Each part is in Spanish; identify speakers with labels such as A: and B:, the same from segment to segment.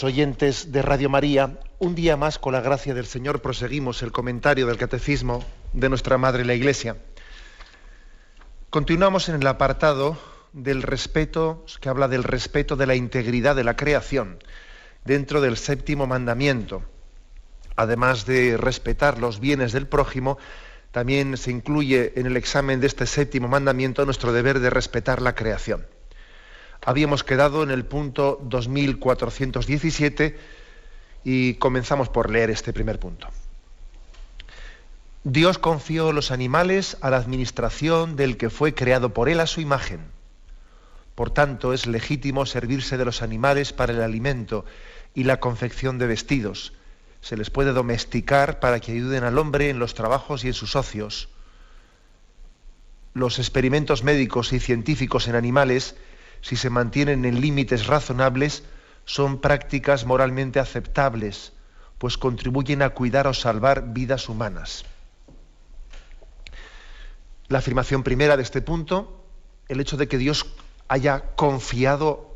A: Oyentes de Radio María, un día más, con la gracia del Señor, proseguimos el comentario del Catecismo de nuestra Madre la Iglesia. Continuamos en el apartado del respeto, que habla del respeto de la integridad de la creación, dentro del séptimo mandamiento. Además de respetar los bienes del prójimo, también se incluye en el examen de este séptimo mandamiento nuestro deber de respetar la creación. Habíamos quedado en el punto 2417 y comenzamos por leer este primer punto. Dios confió los animales a la administración del que fue creado por él a su imagen. Por tanto, es legítimo servirse de los animales para el alimento y la confección de vestidos. Se les puede domesticar para que ayuden al hombre en los trabajos y en sus ocios. Los experimentos médicos y científicos en animales, si se mantienen en límites razonables, son prácticas moralmente aceptables, pues contribuyen a cuidar o salvar vidas humanas. La afirmación primera de este punto, el hecho de que Dios haya confiado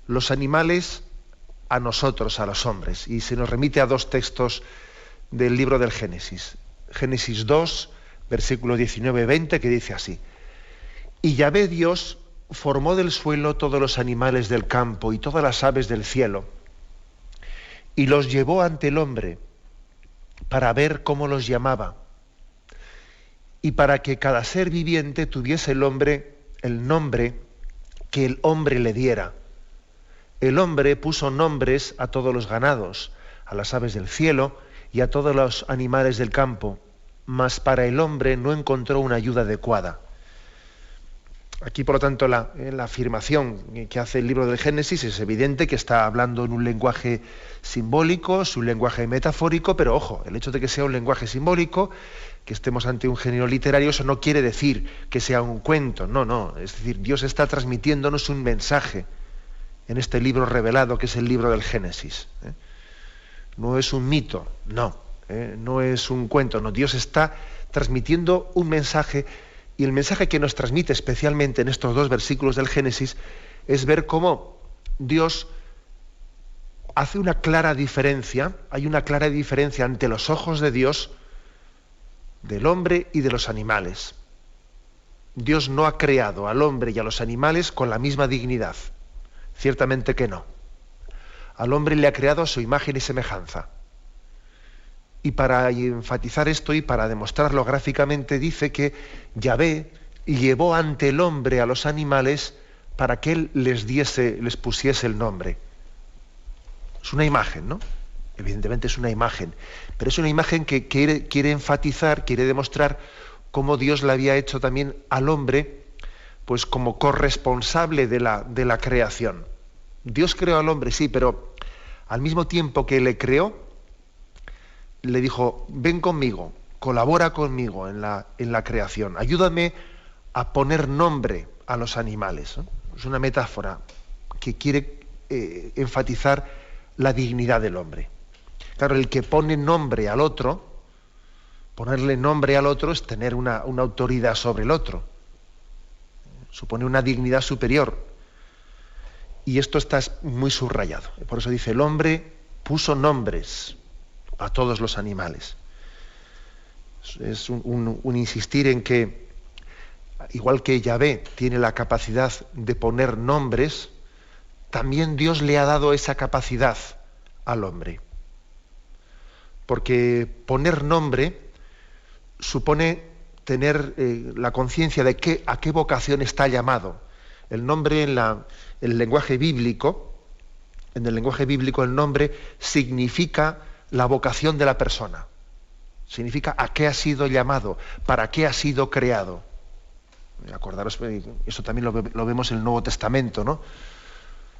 A: los animales a nosotros, a los hombres, y se nos remite a dos textos del libro del Génesis. Génesis 2, versículo 19-20, que dice así: Y Yahvé Dios formó del suelo todos los animales del campo y todas las aves del cielo, y los llevó ante el hombre para ver cómo los llamaba, y para que cada ser viviente tuviese el nombre que el hombre le diera. El hombre puso nombres a todos los ganados, a las aves del cielo y a todos los animales del campo, mas para el hombre no encontró una ayuda adecuada. Aquí, por lo tanto, la afirmación que hace el libro del Génesis es evidente que está hablando en un lenguaje simbólico, es un lenguaje metafórico, pero ojo, el hecho de que sea un lenguaje simbólico, que estemos ante un género literario, eso no quiere decir que sea un cuento, no, es decir, Dios está transmitiéndonos un mensaje en este libro revelado que es el libro del Génesis. No es un mito, no es un cuento, no, Dios está transmitiendo un mensaje. Y el mensaje que nos transmite especialmente en estos dos versículos del Génesis es ver cómo Dios hace una clara diferencia, hay una clara diferencia ante los ojos de Dios del hombre y de los animales. Dios no ha creado al hombre y a los animales con la misma dignidad, ciertamente que no. Al hombre le ha creado a su imagen y semejanza. Y para enfatizar esto y para demostrarlo gráficamente, dice que Yahvé llevó ante el hombre a los animales para que él les pusiese el nombre. Es una imagen, ¿no? Evidentemente es una imagen, pero es una imagen que quiere enfatizar, quiere demostrar cómo Dios le había hecho también al hombre, pues como corresponsable de la creación. Dios creó al hombre, sí, pero al mismo tiempo que le creó, le dijo: ven conmigo, colabora conmigo en la creación, ayúdame a poner nombre a los animales, ¿no? Es una metáfora que quiere enfatizar la dignidad del hombre. Claro, el que pone nombre al otro, ponerle nombre al otro es tener una autoridad sobre el otro, supone una dignidad superior, y esto está muy subrayado. Por eso dice: el hombre puso nombres a todos los animales. Es un insistir en que, igual que Yahvé tiene la capacidad de poner nombres, también Dios le ha dado esa capacidad al hombre. Porque poner nombre supone tener la conciencia de a qué vocación está llamado. El nombre en el lenguaje bíblico, el nombre significa la vocación de la persona. Significa a qué ha sido llamado, para qué ha sido creado. Acordaros, eso también lo vemos en el Nuevo Testamento, ¿no?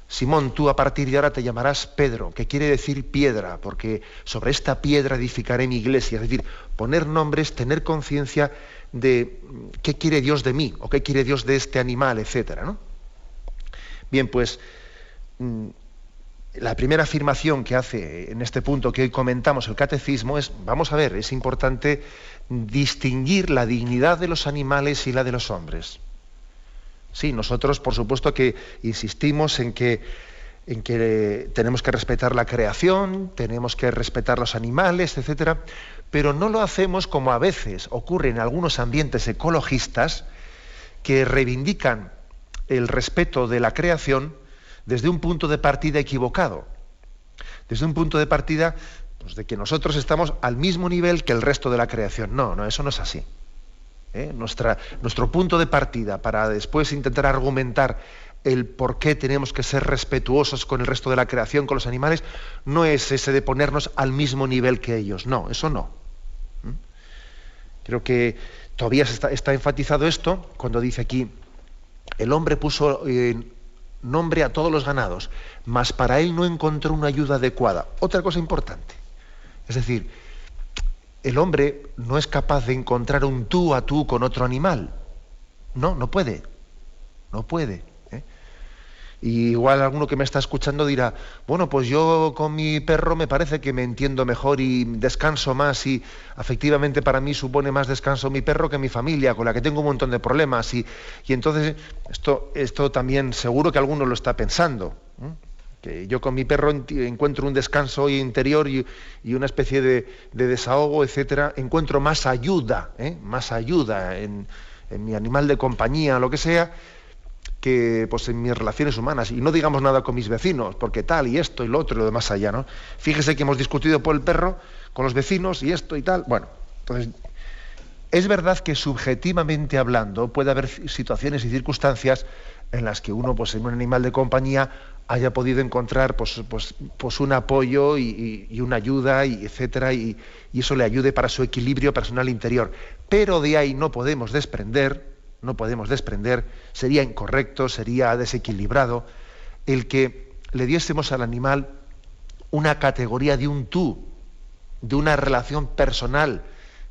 A: Simón, tú a partir de ahora te llamarás Pedro, que quiere decir piedra, porque sobre esta piedra edificaré mi iglesia. Es decir, poner nombres, tener conciencia de qué quiere Dios de mí, o qué quiere Dios de este animal, etcétera, ¿no? Bien, pues la primera afirmación que hace en este punto que hoy comentamos el Catecismo es, vamos a ver, es importante distinguir la dignidad de los animales y la de los hombres. Sí, nosotros por supuesto que insistimos en que en que tenemos que respetar la creación, tenemos que respetar los animales, etcétera, pero no lo hacemos como a veces ocurre en algunos ambientes ecologistas que reivindican el respeto de la creación desde un punto de partida equivocado, desde un punto de partida pues, de que nosotros estamos al mismo nivel que el resto de la creación. No, eso no es así. Nuestro punto de partida para después intentar argumentar el por qué tenemos que ser respetuosos con el resto de la creación, con los animales, no es ese de ponernos al mismo nivel que ellos. No, eso no. Creo que todavía está enfatizado esto cuando dice aquí, el hombre puso nombre a todos los ganados, mas para él no encontró una ayuda adecuada. Otra cosa importante. Es decir, el hombre no es capaz de encontrar un tú a tú con otro animal. No puede. No puede. Y igual alguno que me está escuchando dirá, bueno, pues yo con mi perro me parece que me entiendo mejor y descanso más y afectivamente para mí supone más descanso mi perro que mi familia, con la que tengo un montón de problemas. Y entonces esto también seguro que alguno lo está pensando. Que yo con mi perro encuentro un descanso interior y una especie de desahogo, etcétera. Encuentro más ayuda en mi animal de compañía, lo que sea, que pues en mis relaciones humanas, y no digamos nada con mis vecinos, porque tal, y esto, y lo otro, y lo demás allá, ¿no? Fíjese que hemos discutido por el perro con los vecinos, y esto y tal. Bueno, entonces, es verdad que subjetivamente hablando puede haber situaciones y circunstancias en las que uno, pues en un animal de compañía, haya podido encontrar pues un apoyo y una ayuda, y etcétera, y eso le ayude para su equilibrio personal interior. Pero de ahí no podemos desprender, sería incorrecto, sería desequilibrado el que le diésemos al animal una categoría de un tú, de una relación personal,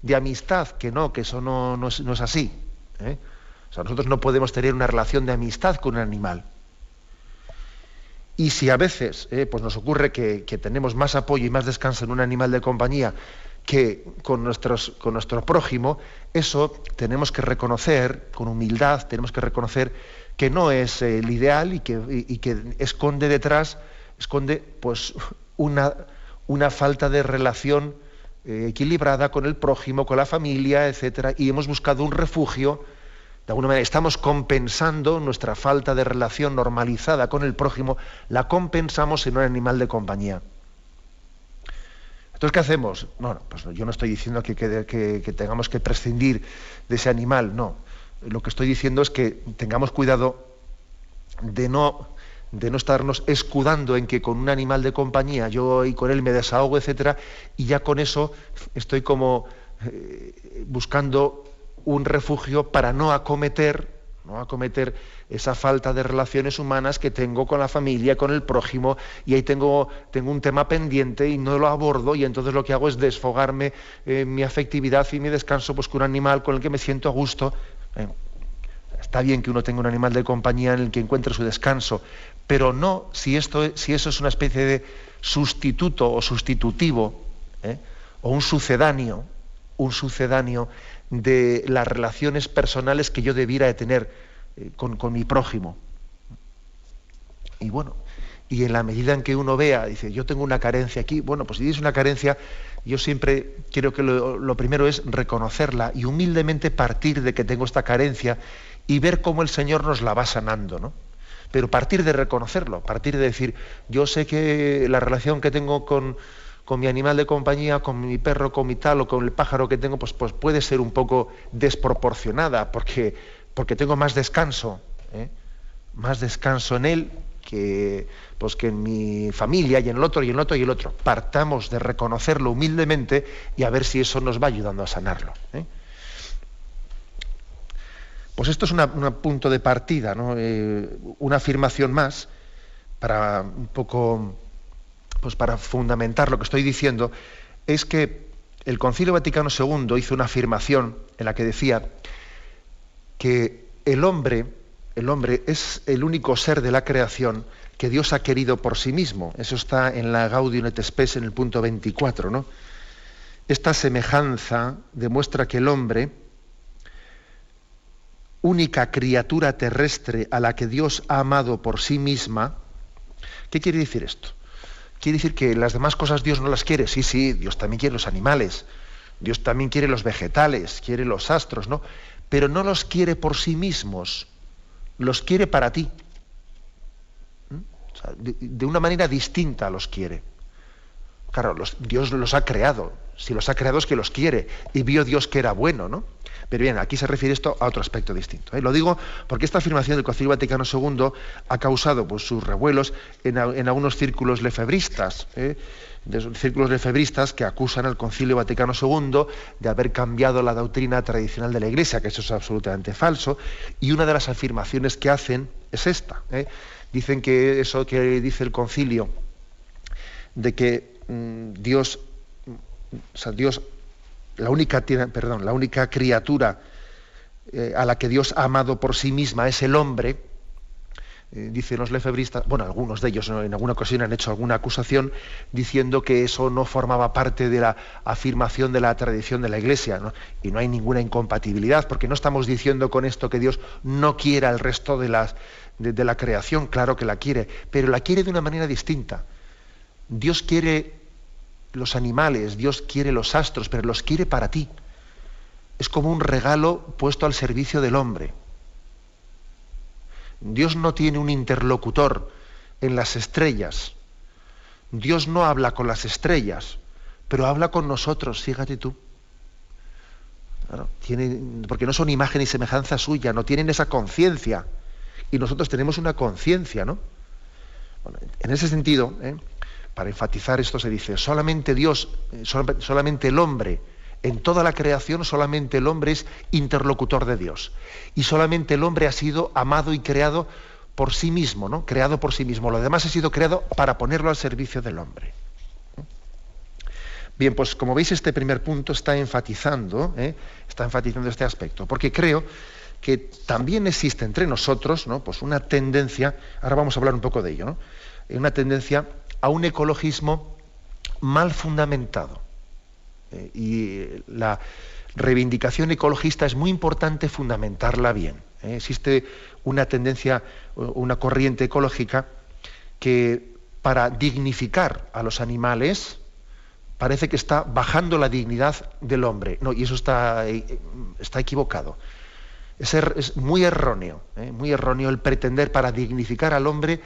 A: de amistad, que eso no es así. O sea, nosotros no podemos tener una relación de amistad con un animal. Y si a veces pues nos ocurre que tenemos más apoyo y más descanso en un animal de compañía que con nuestro prójimo, eso tenemos que reconocer, con humildad, tenemos que reconocer que no es el ideal y que esconde pues una falta de relación equilibrada con el prójimo, con la familia, etcétera, y hemos buscado un refugio. De alguna manera estamos compensando nuestra falta de relación normalizada con el prójimo, la compensamos en un animal de compañía. Entonces, ¿qué hacemos? Bueno, pues yo no estoy diciendo que tengamos que prescindir de ese animal, no. Lo que estoy diciendo es que tengamos cuidado de no estarnos escudando en que con un animal de compañía yo y con él me desahogo, etcétera, y ya con eso estoy como buscando un refugio para no acometer esa falta de relaciones humanas que tengo con la familia, con el prójimo, y ahí tengo un tema pendiente y no lo abordo, y entonces lo que hago es desfogarme mi afectividad y mi descanso pues con un animal con el que me siento a gusto. Está bien que uno tenga un animal de compañía en el que encuentre su descanso, pero no si eso es una especie de sustituto o sustitutivo, o un sucedáneo de las relaciones personales que yo debiera de tener con mi prójimo. Y bueno, y en la medida en que uno vea, dice, yo tengo una carencia aquí, bueno, pues si tienes una carencia, yo siempre creo que lo primero es reconocerla y humildemente partir de que tengo esta carencia y ver cómo el Señor nos la va sanando, ¿no? Pero partir de reconocerlo, partir de decir, yo sé que la relación que tengo con mi animal de compañía, con mi perro, con mi tal o con el pájaro que tengo, pues puede ser un poco desproporcionada, porque tengo más descanso en él que en mi familia y en el otro y en el otro y el otro. Partamos de reconocerlo humildemente y a ver si eso nos va ayudando a sanarlo. Pues esto es un punto de partida, ¿no? Una afirmación más para un poco, pues para fundamentar lo que estoy diciendo, es que el Concilio Vaticano II hizo una afirmación en la que decía que el hombre es el único ser de la creación que Dios ha querido por sí mismo. Eso está en la Gaudium et Spes en el punto 24, ¿no? Esta semejanza demuestra que el hombre, única criatura terrestre a la que Dios ha amado por sí misma, ¿Qué quiere decir esto? ¿Quiere decir que las demás cosas Dios no las quiere? Sí, sí, Dios también quiere los animales, Dios también quiere los vegetales, quiere los astros, ¿no? Pero no los quiere por sí mismos, los quiere para ti. O sea, de una manera distinta los quiere. Claro, Dios los ha creado. Si los ha creado es que los quiere. Y vio Dios que era bueno, ¿no? Pero bien, aquí se refiere esto a otro aspecto distinto. Lo digo porque esta afirmación del Concilio Vaticano II ha causado pues, sus revuelos en algunos círculos lefebristas, de esos círculos lefebristas que acusan al Concilio Vaticano II de haber cambiado la doctrina tradicional de la Iglesia, que eso es absolutamente falso. Y una de las afirmaciones que hacen es esta. Dicen que eso que dice el Concilio, de que Dios, la única criatura a la que Dios ha amado por sí misma es el hombre, dicen los lefebristas, bueno, algunos de ellos, ¿no?, en alguna ocasión han hecho alguna acusación diciendo que eso no formaba parte de la afirmación de la tradición de la Iglesia, ¿no? Y no hay ninguna incompatibilidad, porque no estamos diciendo con esto que Dios no quiera el resto de la creación, claro que la quiere, pero la quiere de una manera distinta. Dios quiere los animales, Dios quiere los astros, pero los quiere para ti. Es como un regalo puesto al servicio del hombre. Dios no tiene un interlocutor en las estrellas. Dios no habla con las estrellas, pero habla con nosotros, fíjate tú. Claro, porque no son imagen y semejanza suya, no tienen esa conciencia. Y nosotros tenemos una conciencia, ¿no? Bueno, en ese sentido, para enfatizar esto se dice, solamente Dios, solamente el hombre, en toda la creación solamente el hombre es interlocutor de Dios. Y solamente el hombre ha sido amado y creado por sí mismo, ¿no? Creado por sí mismo. Lo demás ha sido creado para ponerlo al servicio del hombre. Bien, pues como veis este primer punto está enfatizando este aspecto, porque creo que también existe entre nosotros, ¿no?, pues una tendencia, ahora vamos a hablar un poco de ello, ¿no?, una tendencia a un ecologismo mal fundamentado. Y la reivindicación ecologista es muy importante fundamentarla bien. Existe una tendencia, una corriente ecológica que para dignificar a los animales parece que está bajando la dignidad del hombre. No, y eso está equivocado. Es muy erróneo el pretender para dignificar al hombre,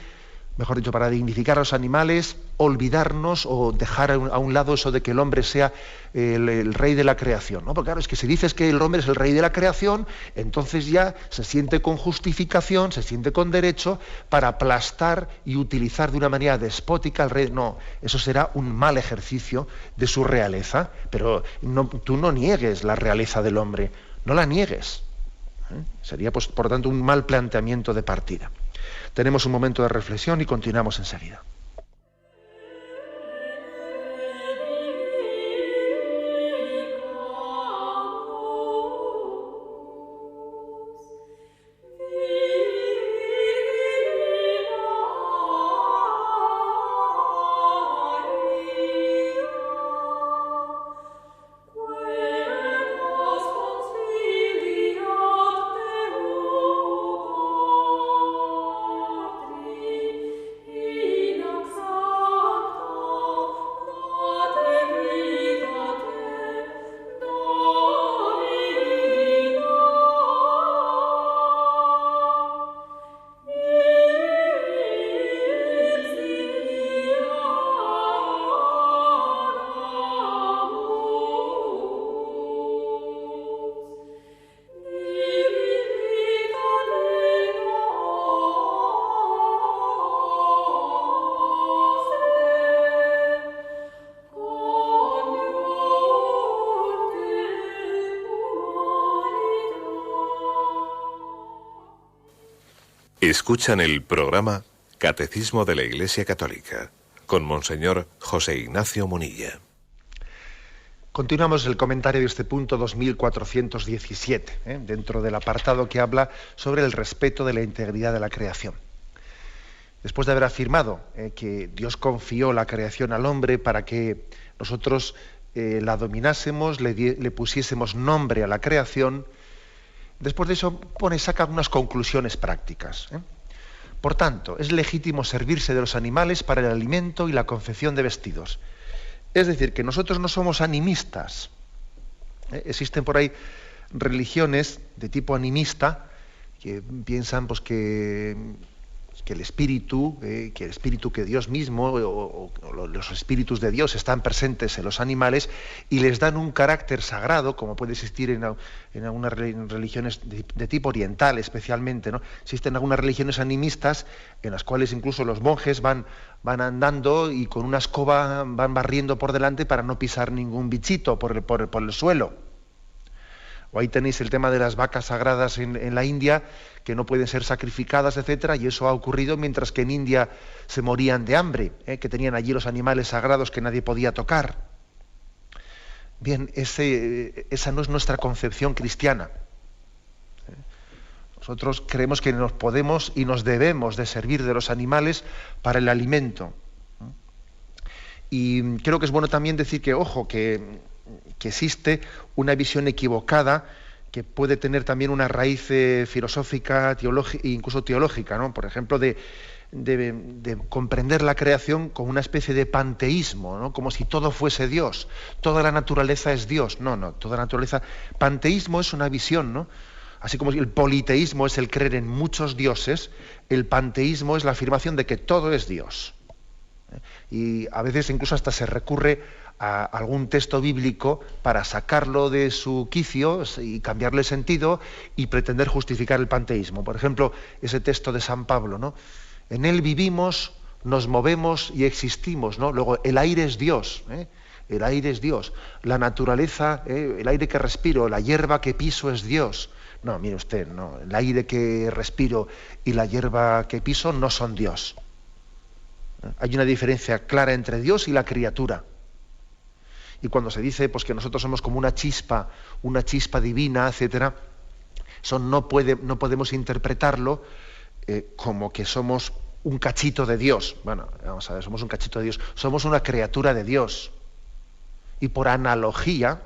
A: mejor dicho, para dignificar a los animales, olvidarnos o dejar a un lado eso de que el hombre sea el rey de la creación, ¿no? Porque claro, es que si dices que el hombre es el rey de la creación, entonces ya se siente con justificación, se siente con derecho para aplastar y utilizar de una manera despótica al rey. No, eso será un mal ejercicio de su realeza, pero tú no niegues la realeza del hombre, no la niegues. Sería, pues, por tanto, un mal planteamiento de partida. Tenemos un momento de reflexión y continuamos enseguida.
B: Escuchan el programa Catecismo de la Iglesia Católica con Monseñor José Ignacio Munilla.
A: Continuamos el comentario de este punto 2417, dentro del apartado que habla sobre el respeto de la integridad de la creación. Después de haber afirmado que Dios confió la creación al hombre para que nosotros la dominásemos, le pusiésemos nombre a la creación, después de eso saca unas conclusiones prácticas. Por tanto, es legítimo servirse de los animales para el alimento y la confección de vestidos. Es decir, que nosotros no somos animistas. Existen por ahí religiones de tipo animista que piensan pues, que el espíritu, que Dios mismo o los espíritus de Dios están presentes en los animales y les dan un carácter sagrado, como puede existir en algunas religiones de tipo oriental especialmente, ¿no? Existen algunas religiones animistas en las cuales incluso los monjes van andando y con una escoba van barriendo por delante para no pisar ningún bichito por el suelo. O ahí tenéis el tema de las vacas sagradas en la India, que no pueden ser sacrificadas, etcétera, y eso ha ocurrido mientras que en India se morían de hambre, que tenían allí los animales sagrados que nadie podía tocar. Bien, esa no es nuestra concepción cristiana. Nosotros creemos que nos podemos y nos debemos de servir de los animales para el alimento. Y creo que es bueno también decir que, ojo, que existe una visión equivocada que puede tener también una raíz filosófica e incluso teológica, ¿no? Por ejemplo, de comprender la creación como una especie de panteísmo, ¿no? Como si todo fuese Dios, toda la naturaleza es Dios. No, toda la naturaleza... Panteísmo es una visión, ¿no? Así como el politeísmo es el creer en muchos dioses, el panteísmo es la afirmación de que todo es Dios. Y a veces incluso hasta se recurre a algún texto bíblico para sacarlo de su quicio y cambiarle sentido y pretender justificar el panteísmo. Por ejemplo, ese texto de San Pablo, ¿no? En él vivimos, nos movemos y existimos, ¿no? Luego, el aire es Dios, el aire es Dios. La naturaleza, el aire que respiro, la hierba que piso es Dios. No, mire usted, no, el aire que respiro y la hierba que piso no son Dios. Hay una diferencia clara entre Dios y la criatura. Y cuando se dice pues, que nosotros somos como una chispa divina, etcétera, eso no podemos interpretarlo como que somos un cachito de Dios. Bueno, vamos a ver, somos un cachito de Dios, somos una criatura de Dios. Y por analogía,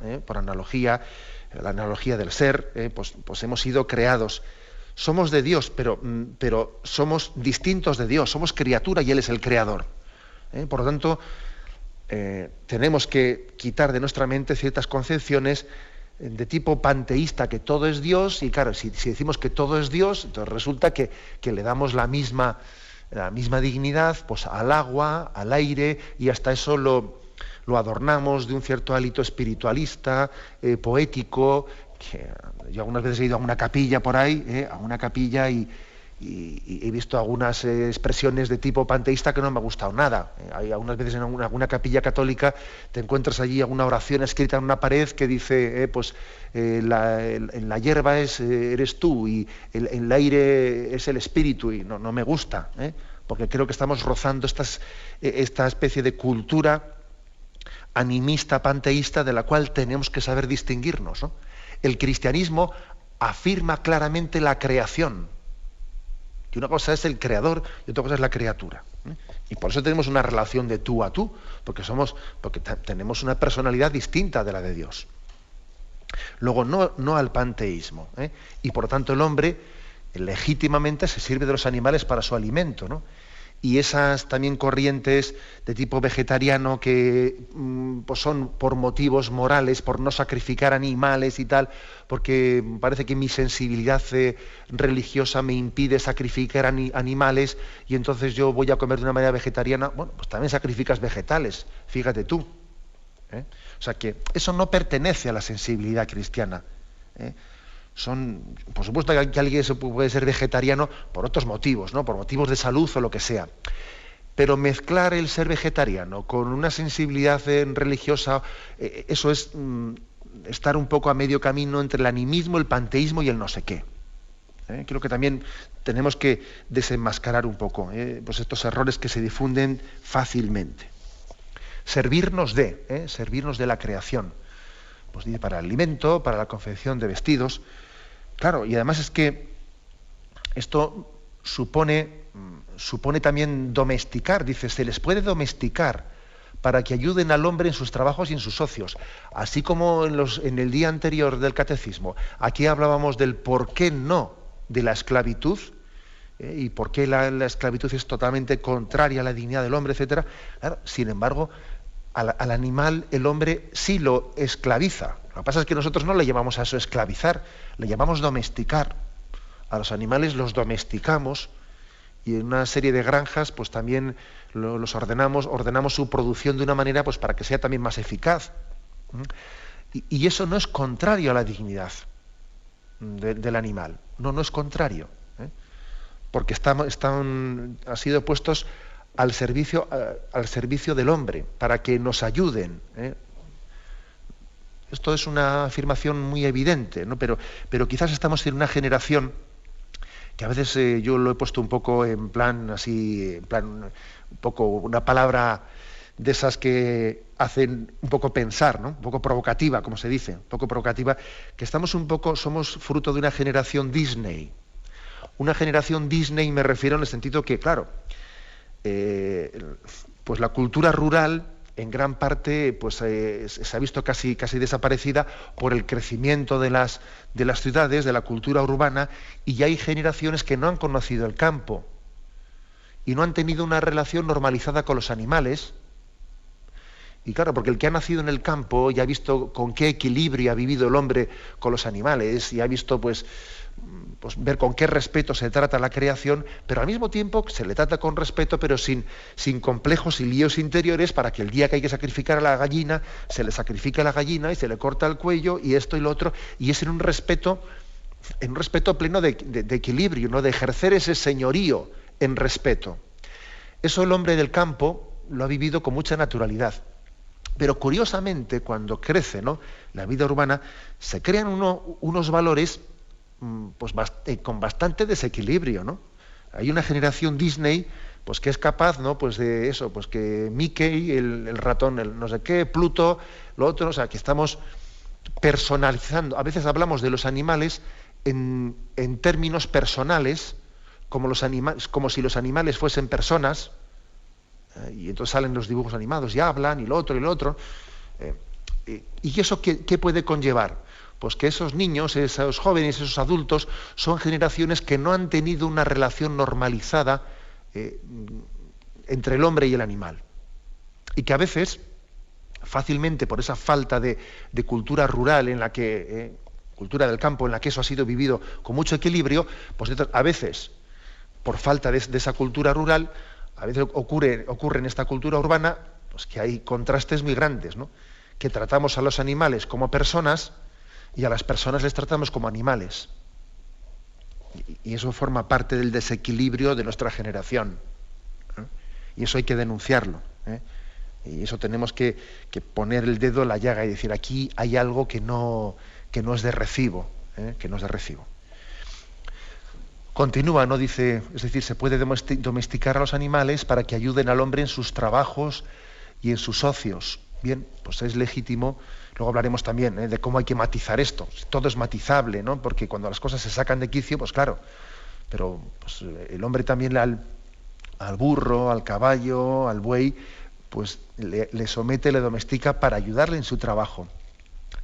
A: la analogía del ser, pues hemos sido creados. Somos de Dios, pero somos distintos de Dios, somos criatura y Él es el creador. Por lo tanto, tenemos que quitar de nuestra mente ciertas concepciones de tipo panteísta, que todo es Dios, y claro, si decimos que todo es Dios, entonces resulta que le damos la misma dignidad pues, al agua, al aire, y hasta eso lo adornamos de un cierto hálito espiritualista, poético, que yo algunas veces he ido a una capilla por ahí, a una capilla y he visto algunas expresiones de tipo panteísta que no me ha gustado nada. Hay algunas veces en alguna capilla católica te encuentras allí alguna oración escrita en una pared que dice, en la hierba eres tú y el aire es el espíritu, y no me gusta, porque creo que estamos rozando esta especie de cultura animista, panteísta, de la cual tenemos que saber distinguirnos, ¿no? El cristianismo afirma claramente la creación. Que una cosa es el creador y otra cosa es la criatura. Y por eso tenemos una relación de tú a tú, porque tenemos una personalidad distinta de la de Dios. Luego, no al panteísmo. Y por lo tanto el hombre legítimamente se sirve de los animales para su alimento, ¿no? Y esas también corrientes de tipo vegetariano que pues son por motivos morales, por no sacrificar animales y tal, porque parece que mi sensibilidad religiosa me impide sacrificar animales y entonces yo voy a comer de una manera vegetariana. Bueno, pues también sacrificas vegetales, fíjate tú. O sea que eso no pertenece a la sensibilidad cristiana. Por supuesto que alguien puede ser vegetariano por otros motivos, ¿no? Por motivos de salud o lo que sea. Pero mezclar el ser vegetariano con una sensibilidad religiosa, eso es estar un poco a medio camino entre el animismo, el panteísmo y el no sé qué. Creo que también tenemos que desenmascarar un poco pues estos errores que se difunden fácilmente. Servirnos de la creación. Pues dice, para el alimento, para la confección de vestidos. Claro, y además es que esto supone también domesticar, dice, se les puede domesticar para que ayuden al hombre en sus trabajos y en sus ocios. Así como en el día anterior del catecismo, aquí hablábamos del por qué no de la esclavitud, y por qué la esclavitud es totalmente contraria a la dignidad del hombre, etcétera. Claro, sin embargo, al animal el hombre sí lo esclaviza. Lo que pasa es que nosotros no le llamamos a eso esclavizar, le llamamos domesticar. A los animales los domesticamos y en una serie de granjas pues también los ordenamos su producción de una manera pues para que sea también más eficaz. Y eso no es contrario a la dignidad del animal. No es contrario. Porque han sido puestos al servicio del hombre, para que nos ayuden. Esto es una afirmación muy evidente, ¿no? Pero quizás estamos en una generación que a veces yo lo he puesto un poco en plan un poco una palabra de esas que hacen un poco pensar, ¿no? Un poco provocativa, como se dice, un poco provocativa, que somos fruto de una generación Disney. Una generación Disney me refiero en el sentido que, claro, pues la cultura rural en gran parte pues, se ha visto casi desaparecida por el crecimiento de las ciudades, de la cultura urbana, y ya hay generaciones que no han conocido el campo y no han tenido una relación normalizada con los animales. Y claro, porque el que ha nacido en el campo ya ha visto con qué equilibrio ha vivido el hombre con los animales y ha visto pues ver con qué respeto se trata la creación, pero al mismo tiempo se le trata con respeto, pero sin complejos y líos interiores, para que el día que hay que sacrificar a la gallina, se le sacrifica a la gallina y se le corta el cuello y esto y lo otro, y es en un respeto pleno de equilibrio, ¿no? De ejercer ese señorío en respeto. Eso el hombre del campo lo ha vivido con mucha naturalidad. Pero curiosamente, cuando crece, ¿no?, la vida urbana, se crean unos valores pues, con bastante desequilibrio, ¿no? Hay una generación Disney pues, que es capaz, ¿no?, pues de eso, pues que Mickey, el ratón, el no sé qué, Pluto, lo otro, o sea, que estamos personalizando. A veces hablamos de los animales en términos personales, como si los animales fuesen personas. Y entonces salen los dibujos animados y hablan y lo otro. ¿Y eso qué puede conllevar? Pues que esos niños, esos jóvenes, esos adultos son generaciones que no han tenido una relación normalizada entre el hombre y el animal. Y que a veces, fácilmente por esa falta de cultura rural en la que, cultura del campo en la que eso ha sido vivido con mucho equilibrio, pues a veces, por falta de esa cultura rural, a veces ocurre en esta cultura urbana pues que hay contrastes muy grandes, ¿no? Que tratamos a los animales como personas y a las personas les tratamos como animales. Y eso forma parte del desequilibrio de nuestra generación. Y eso hay que denunciarlo. Y eso tenemos que poner el dedo en la llaga y decir, aquí hay algo que no es de recibo. Que no es de recibo. Continúa, ¿no? Dice, es decir, se puede domesticar a los animales para que ayuden al hombre en sus trabajos y en sus ocios. Bien, pues es legítimo. Luego hablaremos también de cómo hay que matizar esto. Todo es matizable, ¿no? Porque cuando las cosas se sacan de quicio, pues claro. Pero pues, el hombre también al burro, al caballo, al buey, pues le somete, le domestica para ayudarle en su trabajo,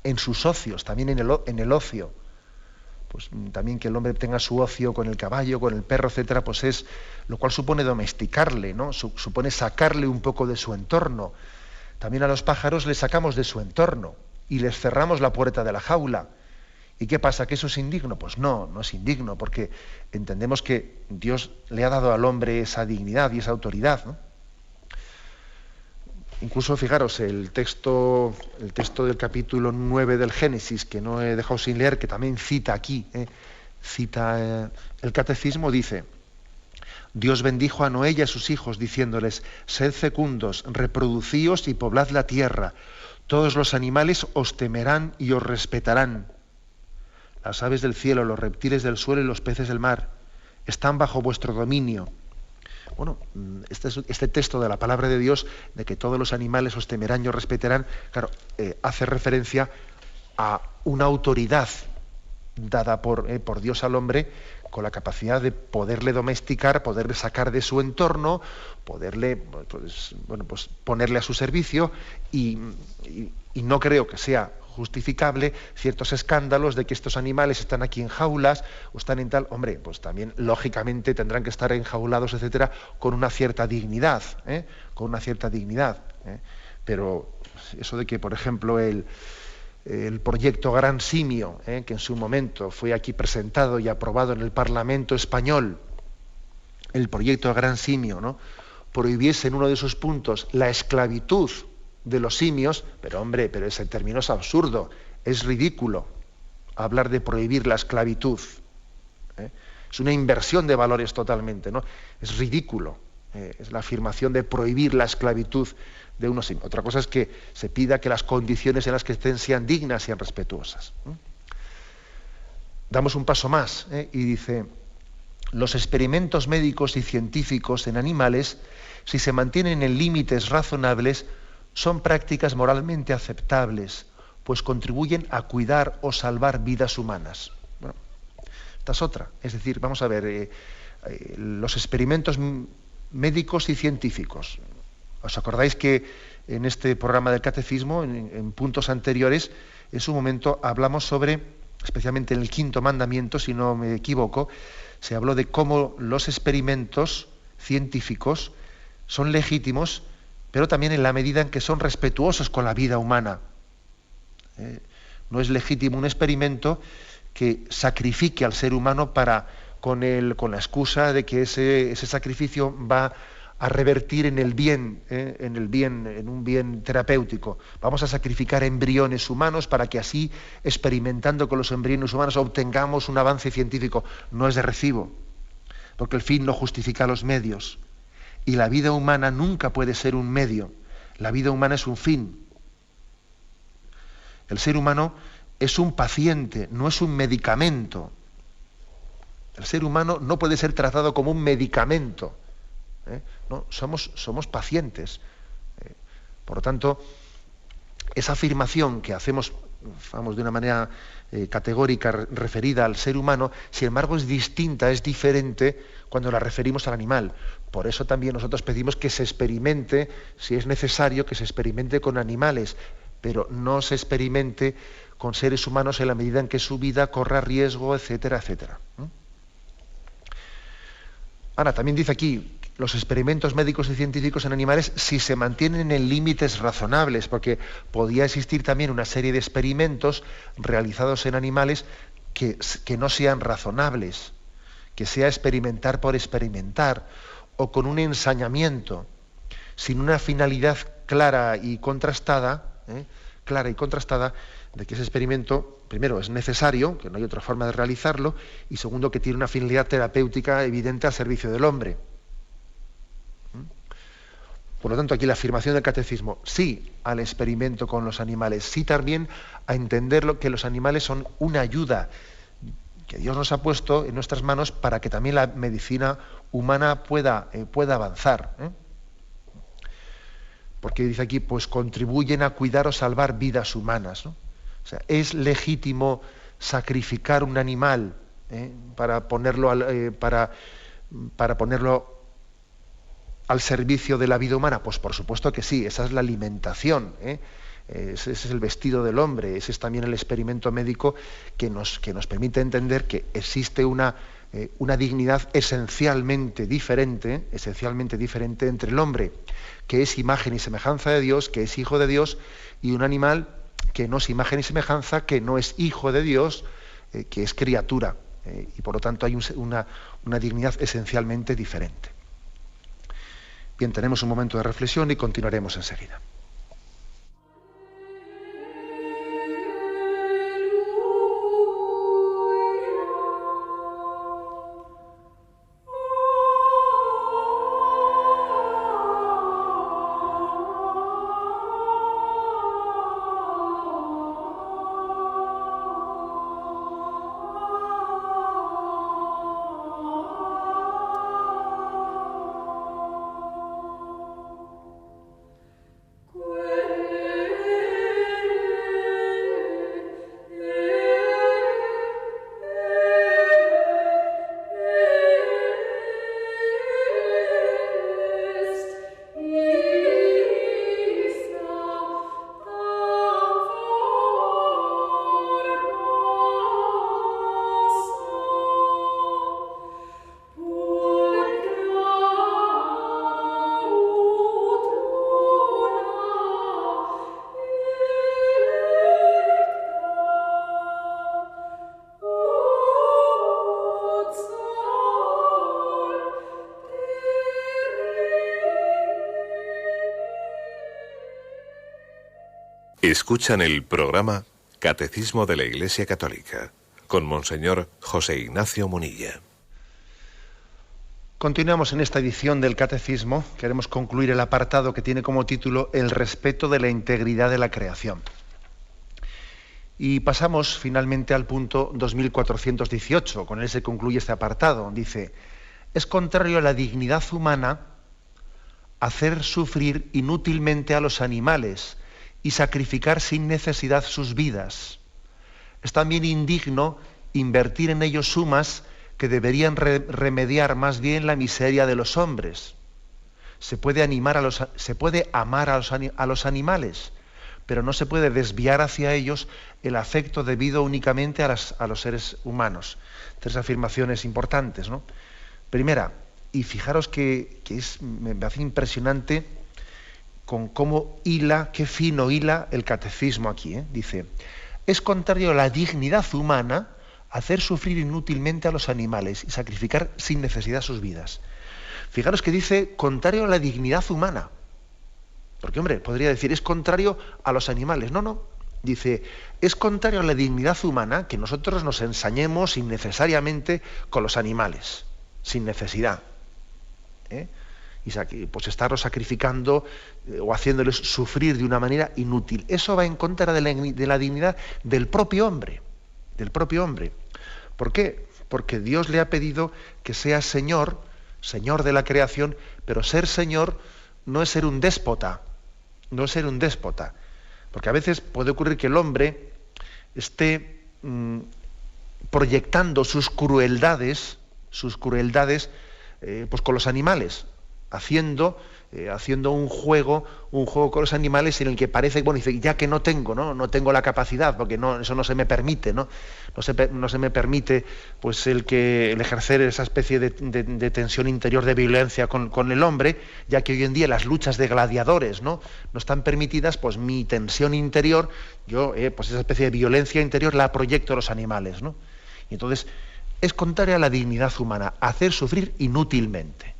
A: en sus ocios, también en el ocio. Pues también que el hombre tenga su ocio con el caballo, con el perro, etcétera, pues es lo cual supone domesticarle, ¿no? Supone sacarle un poco de su entorno. También a los pájaros les sacamos de su entorno y les cerramos la puerta de la jaula. ¿Y qué pasa? ¿Que eso es indigno? Pues no es indigno, porque entendemos que Dios le ha dado al hombre esa dignidad y esa autoridad, ¿no? Incluso, fijaros, el texto del capítulo 9 del Génesis, que no he dejado sin leer, que también cita aquí, el catecismo, dice: Dios bendijo a Noé y a sus hijos, diciéndoles: sed fecundos, reproducíos y poblad la tierra. Todos los animales os temerán y os respetarán. Las aves del cielo, los reptiles del suelo y los peces del mar están bajo vuestro dominio. Bueno, este texto de la palabra de Dios, de que todos los animales os temerán y os respetarán, claro, hace referencia a una autoridad dada por Dios al hombre, con la capacidad de poderle domesticar, poderle sacar de su entorno, poderle pues ponerle a su servicio, y no creo que sea justificable ciertos escándalos de que estos animales están aquí en jaulas o están en tal, hombre, pues también lógicamente tendrán que estar enjaulados, etcétera, con una cierta dignidad, con una cierta dignidad. Pero eso de que, por ejemplo, el proyecto Gran Simio, que en su momento fue aquí presentado y aprobado en el Parlamento español, el proyecto Gran Simio, ¿no?, prohibiese en uno de sus puntos la esclavitud de los simios, pero hombre, pero ese término es absurdo, es ridículo hablar de prohibir la esclavitud. Es una inversión de valores totalmente, ¿no? Es ridículo. Es la afirmación de prohibir la esclavitud de unos simios. Otra cosa es que se pida que las condiciones en las que estén sean dignas, sean respetuosas. Damos un paso más, y dice: los experimentos médicos y científicos en animales, si se mantienen en límites razonables, son prácticas moralmente aceptables, pues contribuyen a cuidar o salvar vidas humanas. Bueno, esta es otra. Es decir, vamos a ver, los experimentos médicos y científicos. ¿Os acordáis que en este programa del Catecismo, en puntos anteriores, en su momento hablamos sobre, especialmente en el quinto mandamiento, si no me equivoco, se habló de cómo los experimentos científicos son legítimos, pero también en la medida en que son respetuosos con la vida humana. No es legítimo un experimento que sacrifique al ser humano con la excusa de que ese sacrificio va a revertir en un bien terapéutico. Vamos a sacrificar embriones humanos para que así, experimentando con los embriones humanos, obtengamos un avance científico. No es de recibo, porque el fin no justifica los medios. Y la vida humana nunca puede ser un medio. La vida humana es un fin. El ser humano es un paciente, no es un medicamento. El ser humano no puede ser tratado como un medicamento. No, somos pacientes. Por lo tanto, esa afirmación que hacemos, vamos, de una manera categórica referida al ser humano, sin embargo es distinta, es diferente cuando la referimos al animal. Por eso también nosotros pedimos que se experimente, si es necesario, que se experimente con animales, pero no se experimente con seres humanos en la medida en que su vida corra riesgo, etcétera, etcétera. Ahora, también dice aquí, los experimentos médicos y científicos en animales, si se mantienen en límites razonables, porque podía existir también una serie de experimentos realizados en animales que no sean razonables, que sea experimentar por experimentar, o con un ensañamiento, sin una finalidad clara y contrastada, de que ese experimento, primero, es necesario, que no hay otra forma de realizarlo, y segundo, que tiene una finalidad terapéutica evidente al servicio del hombre. Por lo tanto, aquí la afirmación del Catecismo, sí al experimento con los animales, sí también a entender que los animales son una ayuda que Dios nos ha puesto en nuestras manos para que también la medicina humana pueda avanzar. Porque dice aquí, pues contribuyen a cuidar o salvar vidas humanas, ¿no? O sea, es legítimo sacrificar un animal para ponerlo al servicio de la vida humana. Pues por supuesto que sí, esa es la alimentación, ese es el vestido del hombre, ese es también el experimento médico que nos permite entender que existe una dignidad esencialmente diferente entre el hombre, que es imagen y semejanza de Dios, que es hijo de Dios, y un animal que no es imagen y semejanza, que no es hijo de Dios, que es criatura. Y por lo tanto hay una dignidad esencialmente diferente. Bien, tenemos un momento de reflexión y continuaremos enseguida.
B: Escuchan el programa Catecismo de la Iglesia Católica con Monseñor José Ignacio Munilla.
A: Continuamos en esta edición del Catecismo. Queremos concluir el apartado que tiene como título El respeto de la integridad de la creación. Y pasamos finalmente al punto 2418, con él se concluye este apartado. Dice: es contrario a la dignidad humana hacer sufrir inútilmente a los animales y sacrificar sin necesidad sus vidas. Es también indigno invertir en ellos sumas que deberían remediar más bien la miseria de los hombres. Se puede amar a los animales, pero no se puede desviar hacia ellos el afecto debido únicamente a los seres humanos. Tres afirmaciones importantes, ¿no? Primera, y fijaros que me hace impresionante con cómo hila, qué fino hila el catecismo aquí, ¿eh? Dice: es contrario a la dignidad humana hacer sufrir inútilmente a los animales y sacrificar sin necesidad sus vidas. Fijaros que dice contrario a la dignidad humana. Porque, hombre, podría decir es contrario a los animales. No. Dice, es contrario a la dignidad humana que nosotros nos ensañemos innecesariamente con los animales, sin necesidad. Y pues estarlos sacrificando o haciéndoles sufrir de una manera inútil. Eso va en contra de la dignidad del propio hombre. ¿Por qué? Porque Dios le ha pedido que sea Señor de la creación, pero ser Señor no es ser un déspota. Porque a veces puede ocurrir que el hombre esté proyectando sus crueldades pues con los animales, haciendo un juego con los animales en el que parece, bueno, dice, ya que no tengo la capacidad, porque eso no se me permite, no se me permite pues el ejercer esa especie de tensión interior de violencia con el hombre, ya que hoy en día las luchas de gladiadores no están permitidas, pues mi tensión interior, yo pues esa especie de violencia interior la proyecto a los animales, ¿no? Y entonces es contraria a la dignidad humana hacer sufrir inútilmente.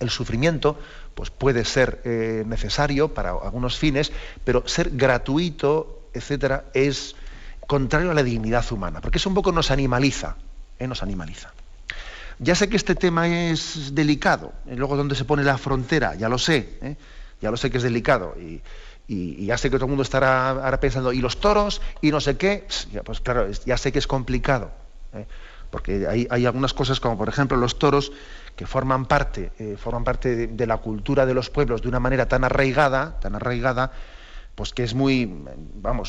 A: El sufrimiento pues puede ser necesario para algunos fines, pero ser gratuito, etcétera, es contrario a la dignidad humana, porque eso un poco nos animaliza. Ya sé que este tema es delicado, luego donde se pone la frontera, ya lo sé que es delicado, y ya sé que todo el mundo estará ahora pensando, ¿y los toros? ¿Y no sé qué? Pues claro, ya sé que es complicado, porque hay algunas cosas como, por ejemplo, los toros, que forman parte de la cultura de los pueblos de una manera tan arraigada, pues que es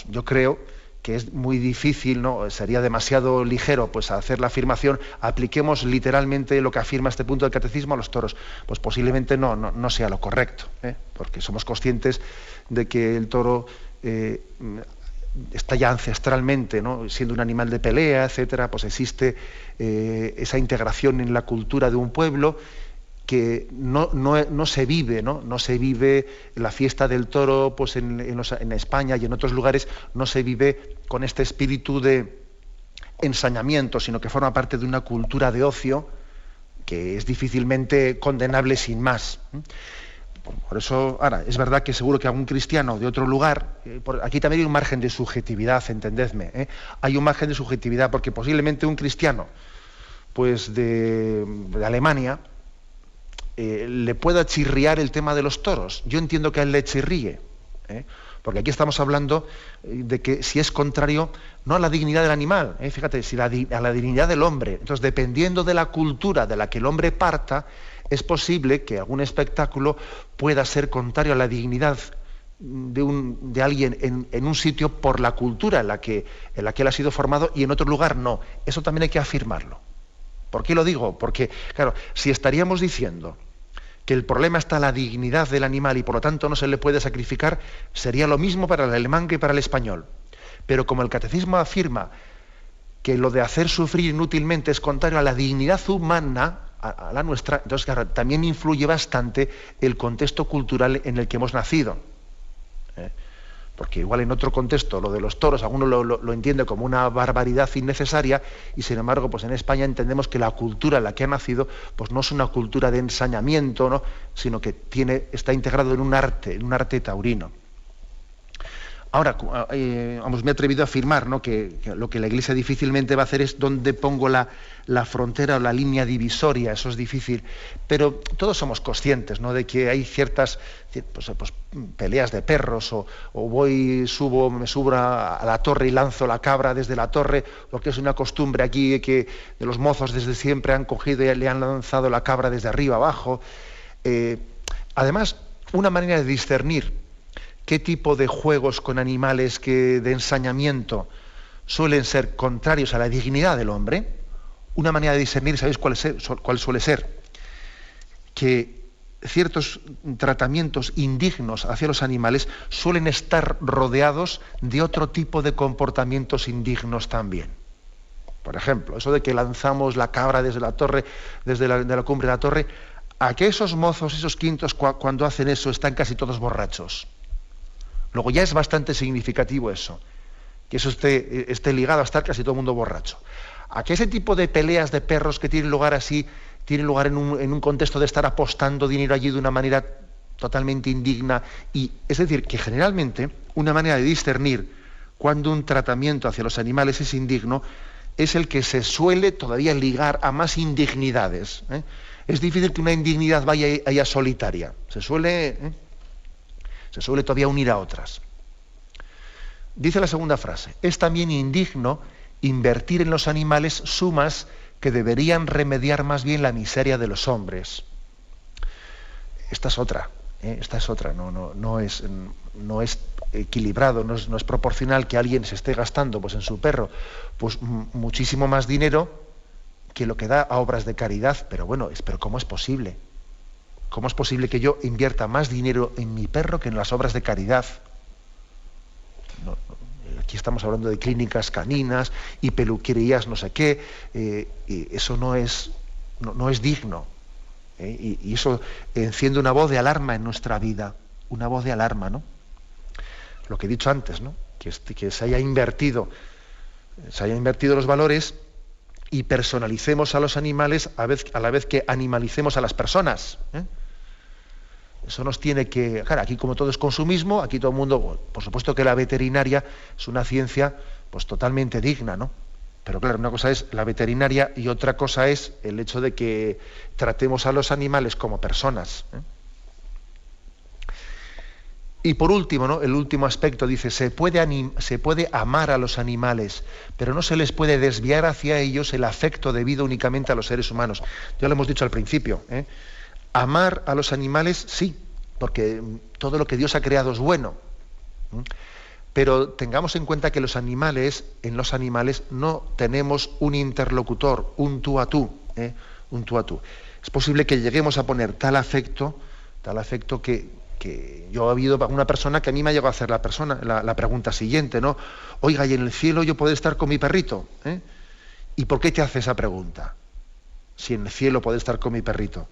A: yo creo que es muy difícil, ¿no? Sería demasiado ligero pues hacer la afirmación, apliquemos literalmente lo que afirma este punto del catecismo a los toros. Pues posiblemente no sea lo correcto, porque somos conscientes de que el toro está ya ancestralmente, ¿no? Siendo un animal de pelea, etcétera, pues existe esa integración en la cultura de un pueblo que no se vive, no se vive la fiesta del toro, pues en España y en otros lugares no se vive con este espíritu de ensañamiento, sino que forma parte de una cultura de ocio que es difícilmente condenable sin más. Por eso, ahora, es verdad que seguro que algún cristiano de otro lugar, aquí también hay un margen de subjetividad, entendedme, hay un margen de subjetividad, porque posiblemente un cristiano pues de Alemania le pueda chirriar el tema de los toros. Yo entiendo que a él le chirríe, porque aquí estamos hablando de que si es contrario no a la dignidad del animal, fíjate, a la dignidad del hombre. Entonces, dependiendo de la cultura de la que el hombre parta, es posible que algún espectáculo pueda ser contrario a la dignidad de alguien en un sitio por la cultura en la que él ha sido formado, y en otro lugar no. Eso también hay que afirmarlo. ¿Por qué lo digo? Porque, claro, si estaríamos diciendo que el problema está en la dignidad del animal y por lo tanto no se le puede sacrificar, sería lo mismo para el alemán que para el español. Pero como el catecismo afirma que lo de hacer sufrir inútilmente es contrario a la dignidad humana, a la nuestra, entonces claro, también influye bastante el contexto cultural en el que hemos nacido. Porque igual en otro contexto lo de los toros alguno lo entiende como una barbaridad innecesaria, y sin embargo pues en España entendemos que la cultura en la que ha nacido pues no es una cultura de ensañamiento, ¿no? Sino que está integrado en un arte taurino. Ahora, me he atrevido a afirmar, ¿no?, que lo que la Iglesia difícilmente va a hacer es dónde pongo la frontera o la línea divisoria. Eso es difícil. Pero todos somos conscientes, ¿no?, de que hay ciertas peleas de perros, o me subo a la torre y lanzo la cabra desde la torre, lo que es una costumbre aquí que de los mozos desde siempre han cogido y le han lanzado la cabra desde arriba abajo. Además, una manera de discernir qué tipo de juegos con animales de ensañamiento suelen ser contrarios a la dignidad del hombre, una manera de discernir, ¿sabéis cuál suele ser? Que ciertos tratamientos indignos hacia los animales suelen estar rodeados de otro tipo de comportamientos indignos también. Por ejemplo, eso de que lanzamos la cabra desde la torre, de la cumbre de la torre, a que esos mozos, esos quintos, cuando hacen eso, están casi todos borrachos. Luego ya es bastante significativo eso, que eso esté ligado a estar casi todo el mundo borracho. A que ese tipo de peleas de perros que tienen lugar en un contexto de estar apostando dinero allí de una manera totalmente indigna. Y es decir, que generalmente una manera de discernir cuando un tratamiento hacia los animales es indigno es el que se suele todavía ligar a más indignidades. Es difícil que una indignidad vaya allá solitaria. Se suele todavía unir a otras. Dice la segunda frase: es también indigno invertir en los animales sumas que deberían remediar más bien la miseria de los hombres. Esta es otra, no es equilibrado, no es proporcional que alguien se esté gastando en su perro muchísimo más dinero que lo que da a obras de caridad. Pero bueno, pero ¿cómo es posible? ¿Cómo es posible que yo invierta más dinero en mi perro que en las obras de caridad? Aquí estamos hablando de clínicas caninas y peluquerías no sé qué, y eso no es digno. Y eso enciende una voz de alarma en nuestra vida, una voz de alarma, ¿no? Lo que he dicho antes, ¿no? Que se haya invertido los valores y personalicemos a los animales a la vez que animalicemos a las personas. Eso nos tiene que... Claro, aquí como todo es consumismo, aquí todo el mundo... Por supuesto que la veterinaria es una ciencia totalmente digna, ¿no? Pero claro, una cosa es la veterinaria y otra cosa es el hecho de que tratemos a los animales como personas. Y por último, ¿no?, el último aspecto dice: se puede amar a los animales, pero no se les puede desviar hacia ellos el afecto debido únicamente a los seres humanos. Ya lo hemos dicho al principio, amar a los animales, sí, porque todo lo que Dios ha creado es bueno. Pero tengamos en cuenta que en los animales no tenemos un interlocutor, un tú a tú. Es posible que lleguemos a poner tal afecto que yo he habido una persona que a mí me ha llegado a hacer la pregunta siguiente, ¿no? Oiga, ¿y en el cielo yo puedo estar con mi perrito? ¿Y por qué te hace esa pregunta? Si en el cielo puedo estar con mi perrito.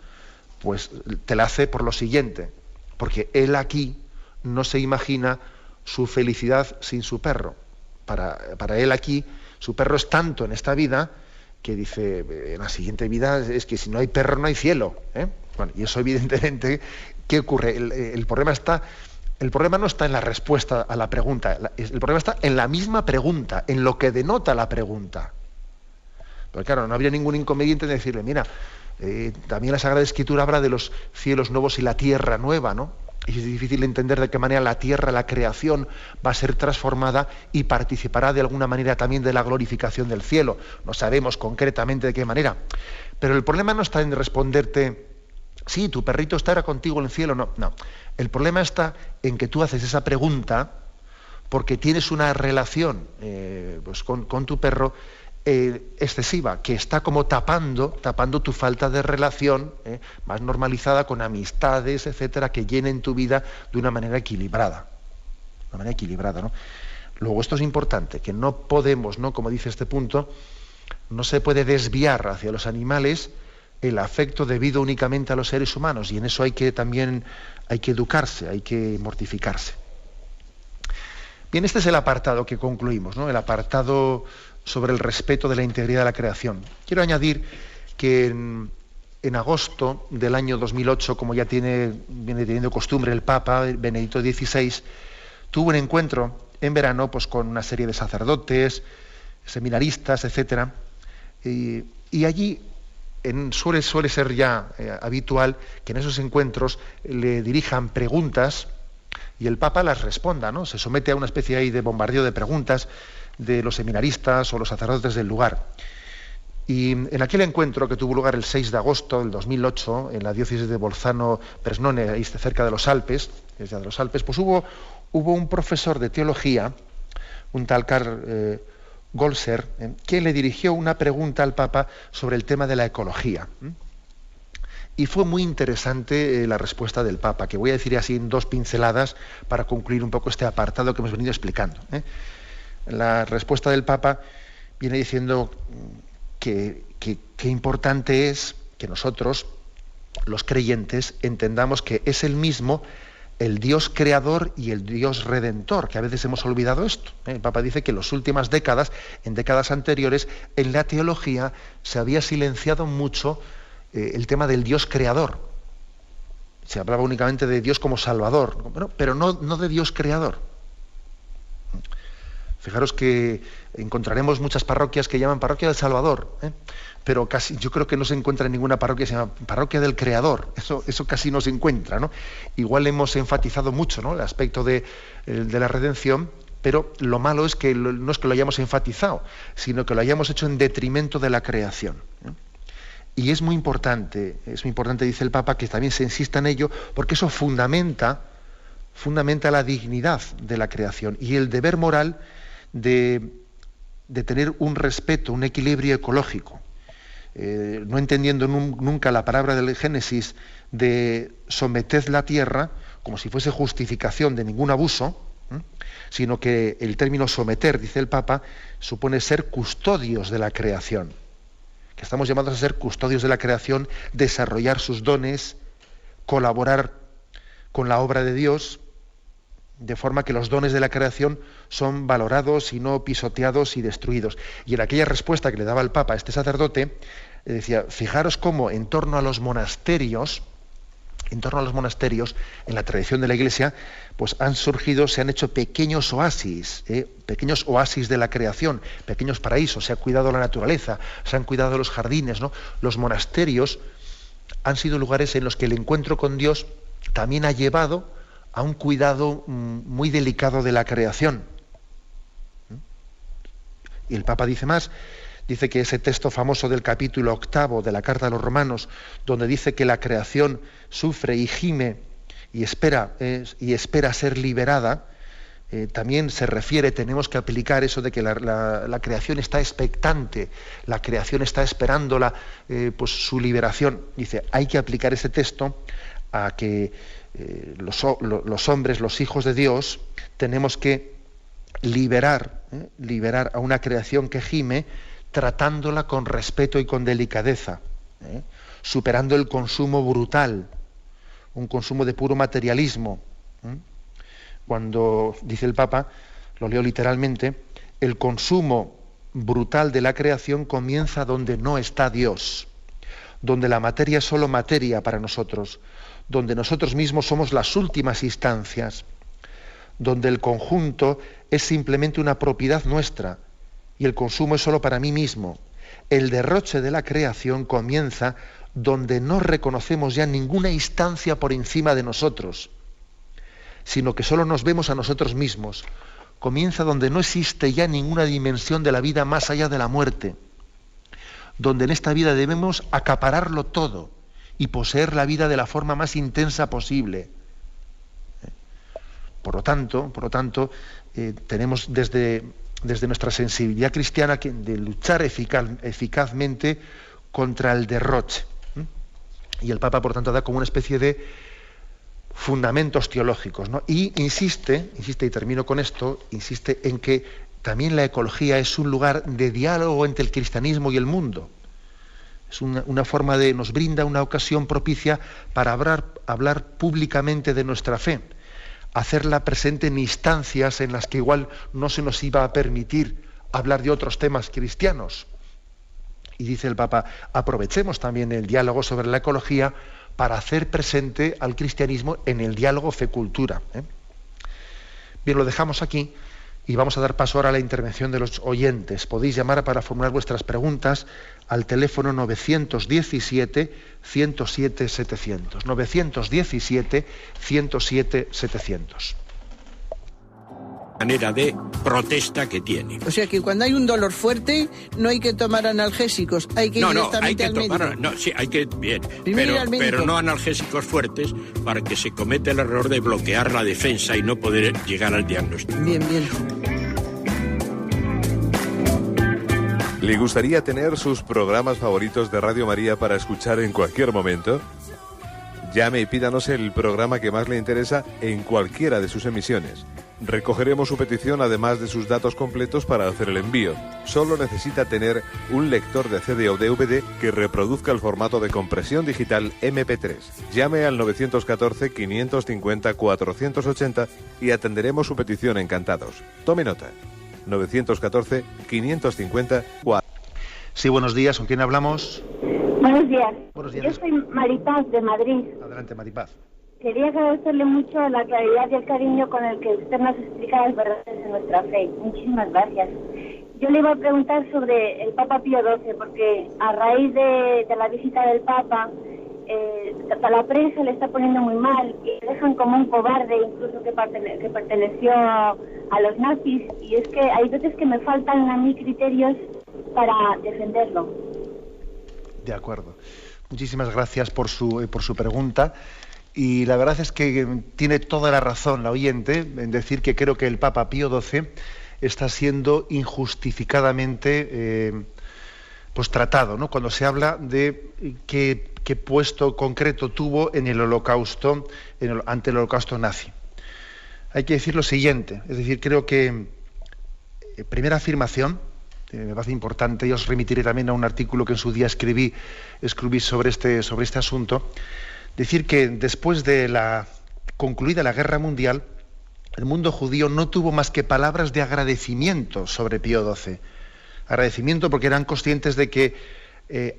A: Pues te la hace por lo siguiente, porque él aquí no se imagina su felicidad sin su perro. Para él aquí, su perro es tanto en esta vida que dice, en la siguiente vida es que si no hay perro no hay cielo. Bueno, y eso evidentemente, ¿qué ocurre? El problema no está en la respuesta a la pregunta, el problema está en la misma pregunta, en lo que denota la pregunta. Pero claro, no habría ningún inconveniente en decirle, mira, también la Sagrada Escritura habla de los cielos nuevos y la tierra nueva, ¿no? Y es difícil entender de qué manera la tierra, la creación, va a ser transformada y participará de alguna manera también de la glorificación del cielo. No sabemos concretamente de qué manera. Pero el problema no está en responderte, sí, tu perrito estará contigo en el cielo. No. El problema está en que tú haces esa pregunta porque tienes una relación con tu perro excesiva, que está como tapando tu falta de relación más normalizada con amistades, etcétera, que llenen tu vida de una manera equilibrada. ¿No? Luego, esto es importante, que no podemos, ¿no?, como dice este punto, no se puede desviar hacia los animales el afecto debido únicamente a los seres humanos, y en eso hay que educarse, hay que mortificarse. Bien, este es el apartado que concluimos, ¿no?, el apartado sobre el respeto de la integridad de la creación. Quiero añadir que en agosto del año 2008, como ya viene teniendo costumbre el Papa Benedicto XVI, tuvo un encuentro en verano pues con una serie de sacerdotes, seminaristas, etcétera, y allí suele ser ya habitual que en esos encuentros le dirijan preguntas y el Papa las responda, ¿no? Se somete a una especie ahí de bombardeo de preguntas de los seminaristas o los sacerdotes del lugar. Y en aquel encuentro que tuvo lugar el 6 de agosto del 2008 en la diócesis de Bolzano-Presnone, ahí cerca de los Alpes, pues hubo un profesor de teología, un tal Karl Golser, que le dirigió una pregunta al Papa sobre el tema de la ecología. Y fue muy interesante la respuesta del Papa, que voy a decir así en 2 pinceladas para concluir un poco este apartado que hemos venido explicando. La respuesta del Papa viene diciendo que importante es que nosotros, los creyentes, entendamos que es el mismo el Dios creador y el Dios redentor, que a veces hemos olvidado esto. El Papa dice que en las últimas décadas, en décadas anteriores, en la teología se había silenciado mucho el tema del Dios creador. Se hablaba únicamente de Dios como salvador, pero no de Dios creador. Fijaros que encontraremos muchas parroquias que llaman parroquia del Salvador, pero casi yo creo que no se encuentra en ninguna parroquia que se llama parroquia del Creador. Eso casi no se encuentra, ¿no? Igual hemos enfatizado mucho, ¿no?, el aspecto de la redención, pero lo malo es que no es que lo hayamos enfatizado, sino que lo hayamos hecho en detrimento de la creación. Y es muy importante, dice el Papa, que también se insista en ello, porque eso fundamenta la dignidad de la creación y el deber moral de tener un respeto, un equilibrio ecológico, no entendiendo nunca la palabra del Génesis de someted la tierra como si fuese justificación de ningún abuso, sino que el término someter, dice el Papa, supone ser custodios de la creación, que estamos llamados a ser custodios de la creación, desarrollar sus dones, colaborar con la obra de Dios, de forma que los dones de la creación son valorados y no pisoteados y destruidos. Y en aquella respuesta que le daba el Papa a este sacerdote, decía, fijaros cómo en torno a los monasterios, en la tradición de la Iglesia, pues se han hecho pequeños oasis de la creación, pequeños paraísos, se ha cuidado la naturaleza, se han cuidado los jardines, ¿no? Los monasterios han sido lugares en los que el encuentro con Dios también ha llevado a un cuidado muy delicado de la creación. Y el Papa dice más, dice que ese texto famoso del capítulo 8 de la Carta a los Romanos, donde dice que la creación sufre y gime y espera ser liberada, también se refiere, tenemos que aplicar eso de que la creación está expectante, la creación está esperando pues su liberación. Dice, hay que aplicar ese texto a que los hombres, los hijos de Dios, tenemos que liberar a una creación que gime, tratándola con respeto y con delicadeza, superando el consumo brutal, un consumo de puro materialismo. Cuando, dice el Papa, lo leo literalmente, el consumo brutal de la creación comienza donde no está Dios, donde la materia es solo materia para nosotros, donde nosotros mismos somos las últimas instancias, donde el conjunto es simplemente una propiedad nuestra y el consumo es solo para mí mismo. El derroche de la creación comienza donde no reconocemos ya ninguna instancia por encima de nosotros, sino que solo nos vemos a nosotros mismos. Comienza donde no existe ya ninguna dimensión de la vida más allá de la muerte, donde en esta vida debemos acapararlo todo y poseer la vida de la forma más intensa posible. Por lo tanto, tenemos desde nuestra sensibilidad cristiana de luchar eficazmente contra el derroche. Y el Papa, por tanto, da como una especie de fundamentos teológicos, ¿no? Y insiste, y termino con esto, insiste en que también la ecología es un lugar de diálogo entre el cristianismo y el mundo. Es una forma nos brinda una ocasión propicia para hablar públicamente de nuestra fe, hacerla presente en instancias en las que igual no se nos iba a permitir hablar de otros temas cristianos. Y dice el Papa, aprovechemos también el diálogo sobre la ecología para hacer presente al cristianismo en el diálogo fe-cultura. Bien, lo dejamos aquí Y vamos a dar paso ahora a la intervención de los oyentes. Podéis llamar para formular vuestras preguntas al teléfono 917-107-700. 917-107-700.
C: Manera de protesta que tiene.
D: O sea que cuando hay un dolor fuerte no hay que tomar analgésicos, hay que ir directamente al médico.
C: Sí, hay que bien,
D: Primero ir al médico.
C: Pero no analgésicos fuertes para que se cometa el error de bloquear la defensa y no poder llegar al diagnóstico.
D: Bien.
B: ¿Le gustaría tener sus programas favoritos de Radio María para escuchar en cualquier momento? Llame y pídanos el programa que más le interesa en cualquiera de sus emisiones. Recogeremos su petición además de sus datos completos para hacer el envío. Solo necesita tener un lector de CD o DVD que reproduzca el formato de compresión digital MP3. Llame al 914-550-480 y atenderemos su petición encantados. Tome nota. 914-550-480.
A: Sí, buenos días. ¿Con quién hablamos?
E: Buenos días.
A: Buenos días.
E: Yo soy Maripaz, de Madrid.
A: Adelante, Maripaz.
E: Quería agradecerle mucho la claridad y el cariño con el que usted nos explica las verdades de nuestra fe. Muchísimas gracias. Yo le iba a preguntar sobre el Papa Pío XII, porque a raíz de la visita del Papa, la prensa le está poniendo muy mal y le dejan como un cobarde, incluso que perteneció a los nazis, y es que hay veces que me faltan a mí criterios para defenderlo.
A: De acuerdo. Muchísimas gracias por su pregunta. Y la verdad es que tiene toda la razón la oyente en decir que creo que el Papa Pío XII está siendo injustificadamente tratado, ¿no? Cuando se habla de qué puesto concreto tuvo en el Holocausto, ante el Holocausto nazi. Hay que decir lo siguiente, es decir, creo que primera afirmación, me parece importante, y os remitiré también a un artículo que en su día escribí sobre este asunto. Decir que después de concluida la Guerra Mundial, el mundo judío no tuvo más que palabras de agradecimiento sobre Pío XII. Agradecimiento porque eran conscientes de que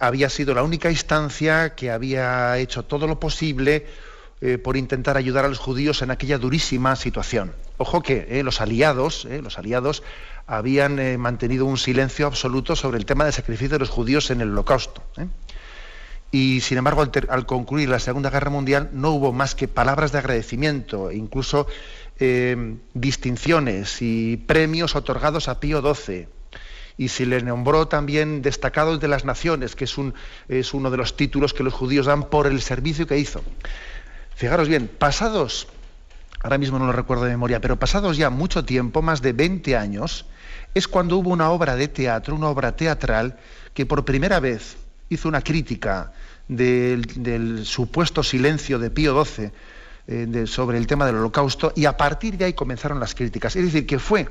A: había sido la única instancia que había hecho todo lo posible por intentar ayudar a los judíos en aquella durísima situación. Ojo que los aliados habían mantenido un silencio absoluto sobre el tema del sacrificio de los judíos en el Holocausto. Y sin embargo, al concluir la Segunda Guerra Mundial, no hubo más que palabras de agradecimiento, incluso distinciones y premios otorgados a Pío XII. Y se le nombró también destacado de las naciones, que es uno de los títulos que los judíos dan por el servicio que hizo. Fijaros bien, ahora mismo no lo recuerdo de memoria, pero pasados ya mucho tiempo, más de 20 años, es cuando hubo una obra de teatro, una obra teatral, que por primera vez hizo una crítica del supuesto silencio de Pío XII sobre el tema del Holocausto, y a partir de ahí comenzaron las críticas. Es decir, que fue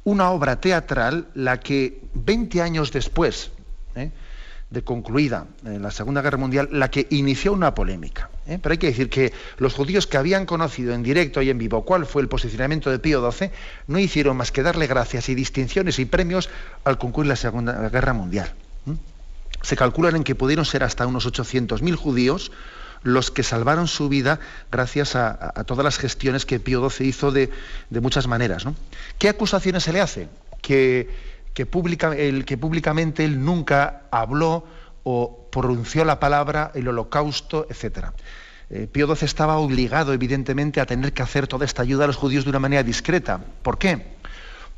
A: una obra teatral la que 20 años después de concluida la Segunda Guerra Mundial, la que inició una polémica. Pero hay que decir que los judíos que habían conocido en directo y en vivo cuál fue el posicionamiento de Pío XII, no hicieron más que darle gracias y distinciones y premios al concluir la Segunda Guerra Mundial. Se calculan en que pudieron ser hasta unos 800.000 judíos los que salvaron su vida gracias a todas las gestiones que Pío XII hizo de muchas maneras, ¿no? ¿Qué acusaciones se le hace? Que públicamente él nunca habló o pronunció la palabra el Holocausto, etc. Pío XII estaba obligado, evidentemente, a tener que hacer toda esta ayuda a los judíos de una manera discreta. ¿Por qué?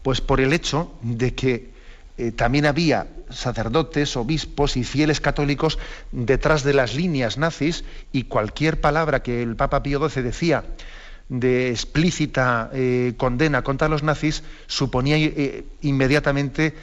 A: Pues por el hecho de que también había sacerdotes, obispos y fieles católicos detrás de las líneas nazis, y cualquier palabra que el Papa Pío XII decía de explícita condena contra los nazis suponía inmediatamente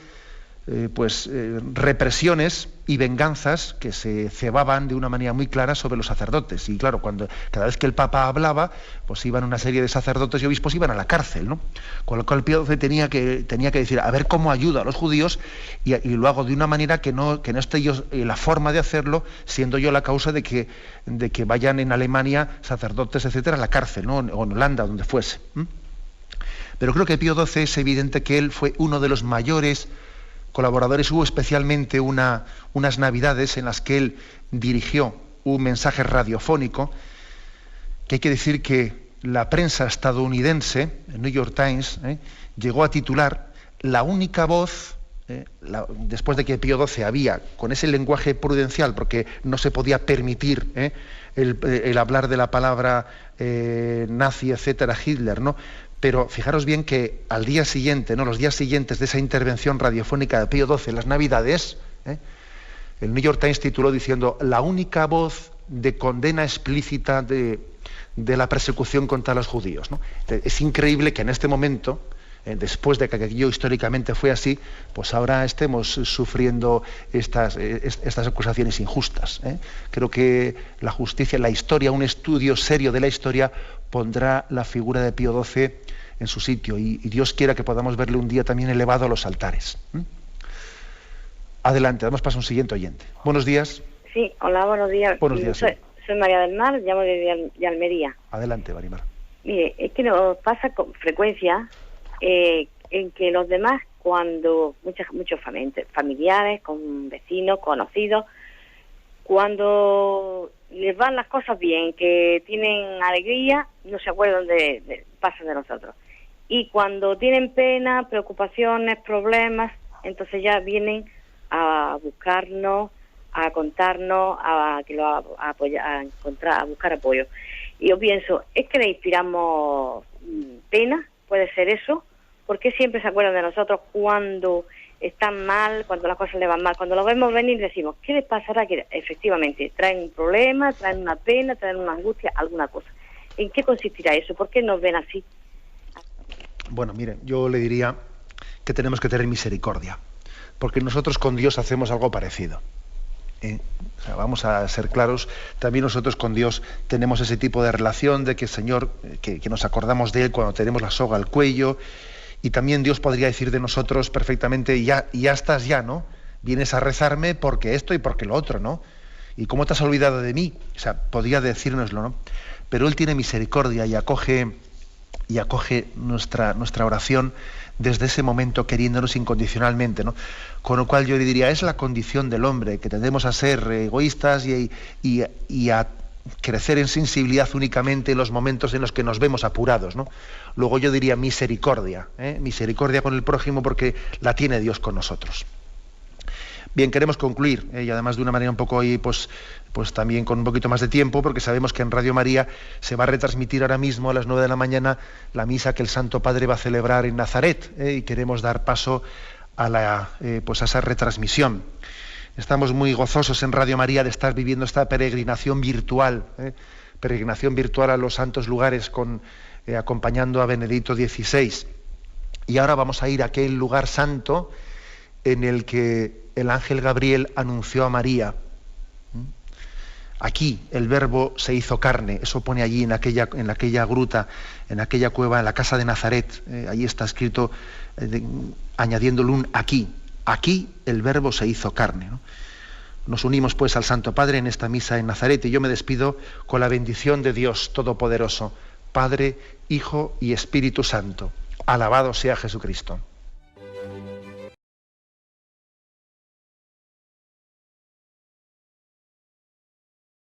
A: represiones y venganzas que se cebaban de una manera muy clara sobre los sacerdotes. Y claro, cada vez que el Papa hablaba, pues iban una serie de sacerdotes y obispos iban a la cárcel, ¿no? Con lo cual Pío XII tenía que decir, a ver cómo ayudo a los judíos, y lo hago de una manera que no esté yo la forma de hacerlo, siendo yo la causa de que vayan en Alemania sacerdotes, etcétera, a la cárcel, ¿no? O en Holanda, donde fuese. Pero creo que Pío XII es evidente que él fue uno de los mayores colaboradores. Hubo especialmente unas Navidades en las que él dirigió un mensaje radiofónico, que hay que decir que la prensa estadounidense, el New York Times, llegó a titular la única voz, después de que Pío XII había, con ese lenguaje prudencial, porque no se podía permitir el hablar de la palabra nazi, etcétera, Hitler, ¿no? Pero fijaros bien que al día siguiente, ¿no?, los días siguientes de esa intervención radiofónica de Pío XII en las Navidades, el New York Times tituló diciendo la única voz de condena explícita de la persecución contra los judíos, ¿no? Es increíble que en este momento, después de que aquello históricamente fue así, pues ahora estemos sufriendo estas acusaciones injustas. Creo que la justicia, la historia, un estudio serio de la historia pondrá la figura de Pío XII en su sitio y Dios quiera que podamos verle un día también elevado a los altares. Adelante, damos paso a un siguiente oyente. Buenos días.
F: Sí, hola, buenos días.
A: Buenos días.
F: Soy María del Mar, llamo de Almería.
A: Adelante, Marimar.
F: Mire, es que nos pasa con frecuencia en que los demás, cuando muchos familiares, con vecinos, conocidos, cuando les van las cosas bien, que tienen alegría, no se acuerdan pasan de nosotros. Y cuando tienen pena, preocupaciones, problemas, entonces ya vienen a buscarnos, a contarnos, a buscar apoyo. Y yo pienso, ¿es que le inspiramos pena? ¿Puede ser eso? ¿Por qué siempre se acuerdan de nosotros cuando están mal, cuando las cosas le van mal? Cuando los vemos venir decimos, ¿qué les pasará? Que efectivamente traen un problema, traen una pena, traen una angustia, alguna cosa. ¿En qué consistirá eso? ¿Por qué nos ven así?
A: Bueno, miren, yo le diría que tenemos que tener misericordia, porque nosotros con Dios hacemos algo parecido. O sea, vamos a ser claros, también nosotros con Dios tenemos ese tipo de relación de que el Señor, que nos acordamos de Él cuando tenemos la soga al cuello, y también Dios podría decir de nosotros perfectamente, ya estás ya, ¿no? Vienes a rezarme porque esto y porque lo otro, ¿no? ¿Y cómo te has olvidado de mí? O sea, podría decírnoslo, ¿no? Pero Él tiene misericordia y acoge nuestra oración desde ese momento, queriéndonos incondicionalmente, ¿no? Con lo cual yo le diría, es la condición del hombre, que tendemos a ser egoístas y a crecer en sensibilidad únicamente en los momentos en los que nos vemos apurados, ¿no? Luego yo diría misericordia con el prójimo, porque la tiene Dios con nosotros. Bien, queremos concluir, y además de una manera un poco hoy, pues también con un poquito más de tiempo, porque sabemos que en Radio María se va a retransmitir ahora mismo a las 9 de la mañana la misa que el Santo Padre va a celebrar en Nazaret, y queremos dar paso a esa retransmisión. Estamos muy gozosos en Radio María de estar viviendo esta peregrinación virtual a los santos lugares, acompañando a Benedicto XVI. Y ahora vamos a ir a aquel lugar santo en el que el ángel Gabriel anunció a María. Aquí el Verbo se hizo carne, eso pone allí en aquella gruta, en aquella cueva, en la casa de Nazaret. Allí está escrito, añadiéndole un aquí. Aquí el Verbo se hizo carne, ¿no? Nos unimos pues al Santo Padre en esta misa en Nazaret, y yo me despido con la bendición de Dios Todopoderoso, Padre, Hijo y Espíritu Santo. Alabado sea Jesucristo.